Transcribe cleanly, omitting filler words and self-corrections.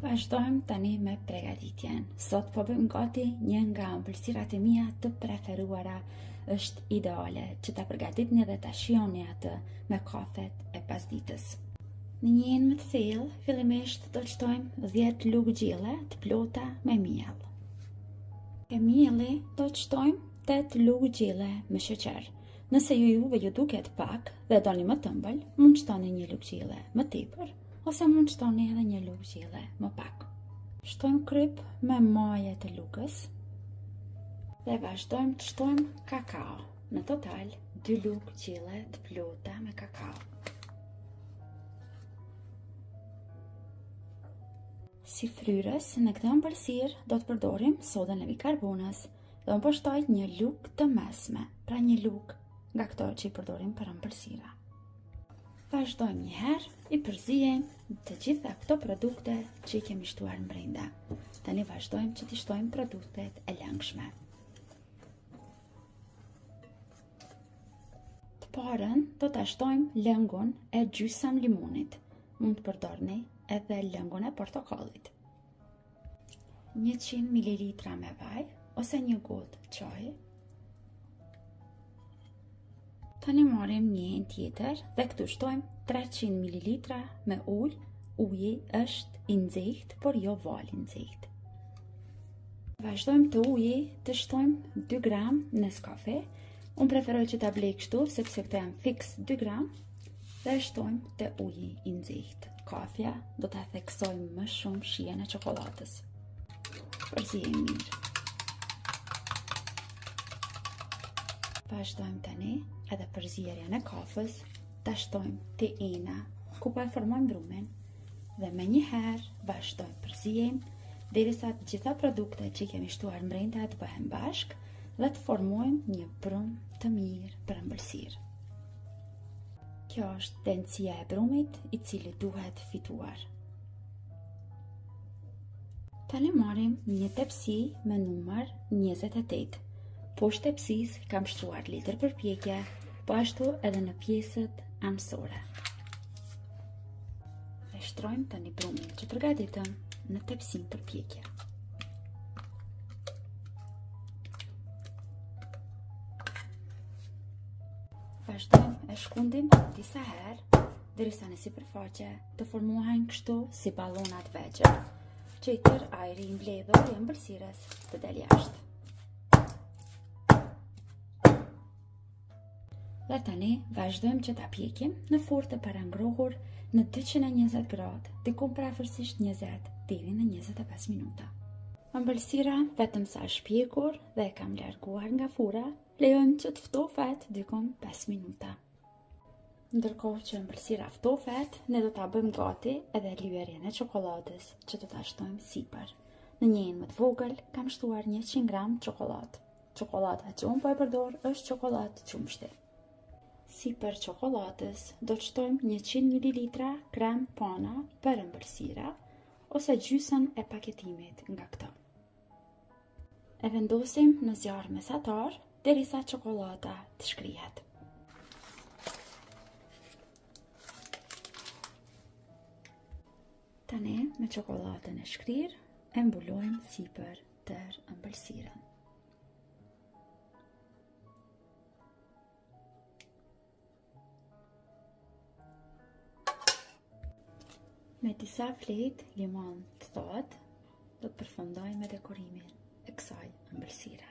Vazhdojmë tani me pregaditjen. Sot po bëjmë gati një nga ëmbëlsirat e mia të preferuara. Është ideale që ta përgatitni dhe ta shijoni atë me kafet e pasditës. Në një enë më të thellë, fillimisht do të shtojmë 10 lugë gjelle të plota me miell. Ke mielli do të shtojmë 8 lugë gjelle me sheqer. Nëse juve ju duket pak dhe doni më të ëmbël, mund të shtoni një lugë gjelle më tepër, ose mund të shtoni edhe një lugë gjelle më pak. Shtojmë kryp me majë të lugës dhe vazhdojmë të shtojmë kakao. Në total 2 lugë gjelle të plota me kakao. Si fryrës në këtë ëmbëlsirë do të përdorim sodën e bikarbonës dhe unë po shtoj një lugë të mesme, pra një lugë nga këto që i përdorim për ëmbëlsira. Vazhdojmë një herë, i përzijmë të gjitha këto produkte që i kemi shtuar në brenda. Tani vazhdojmë që t'i shtojmë produktet e lëngshme. Të parën do t'a shtojmë lëngun e gjysmë limonit. Mund të përdorni edhe lëngun e portokallit. 100 ml me vaj ose një gotë çaji. Tani marrim një enë tjetër dhe këtu shtojmë 300 ml me ujë. Uji është i nxehtë, por jo val i nxehtë. Vazhdojmë të uji të shtojmë 2 gram Nescafe. Unë preferoj që ta blej kështu, sepse këto janë fiks 2 gram. Dhe shtojmë të uji i nxehtë. Kafja do ta theksojmë më shumë shijen e çokoladës. Përzijmë mirë. Vazhdojmë tani edhe përzierjen e kafës, ta shtojmë te ena ku po e formojmë brumin dhe me një herë vazhdojmë përzijmë derisa të gjitha produktet që kemi shtuar brenda të bëhen bashk dhe të formojmë një brum të mirë për ëmbëlsirë. Kjo është densija e brumit i cili duhet fituar. Tani marrim një tepsi me numër 28. Poshtë tepsisë kam shtruar letër përpjekje, po ashtu edhe në pjesët anësore. Dhe shtrojmë tani brumin që përgatitëm në tepsinë përpjekje. Vazhdojmë e shkundim disa herë derisa në sipërfaqe të formohen kështu si ballona të vegjël, që i tërë ajri i mbledhur i ëmbëlsirës të del jashtë. Dhe tani vazhdojmë që ta pjekim në furrë të parangrohur në 220 gradë, diku afërsisht 20 deri në 25 minuta. Ëmbëlsira vetëm sa është pjekur dhe e kam larguar nga furra, lejojmë që të ftofet diku 5 minuta. Ndërkohë që ëmbëlsira ftofet, ne do ta bëjmë gati edhe lyerjen e çokoladës që do ta shtojmë sipër. Në një enë më të vogël kam shtuar 100 gram çokoladë. Çokolada që unë po e përdor është çokoladë qumshti. Sipër çokoladës do të shtojmë 100 ml krem pana për ëmbëlsira ose gjysmën e paketimit nga këto. E vendosim në zjarr mesatar derisa çokolada të shkrihet. Tani me çokoladën e shkrirë e mbulojmë sipër tër ëmbëlsirën. Me disa fletë limon të thatë, do të përfundoj me dekorimin e kësaj ëmbëlsire.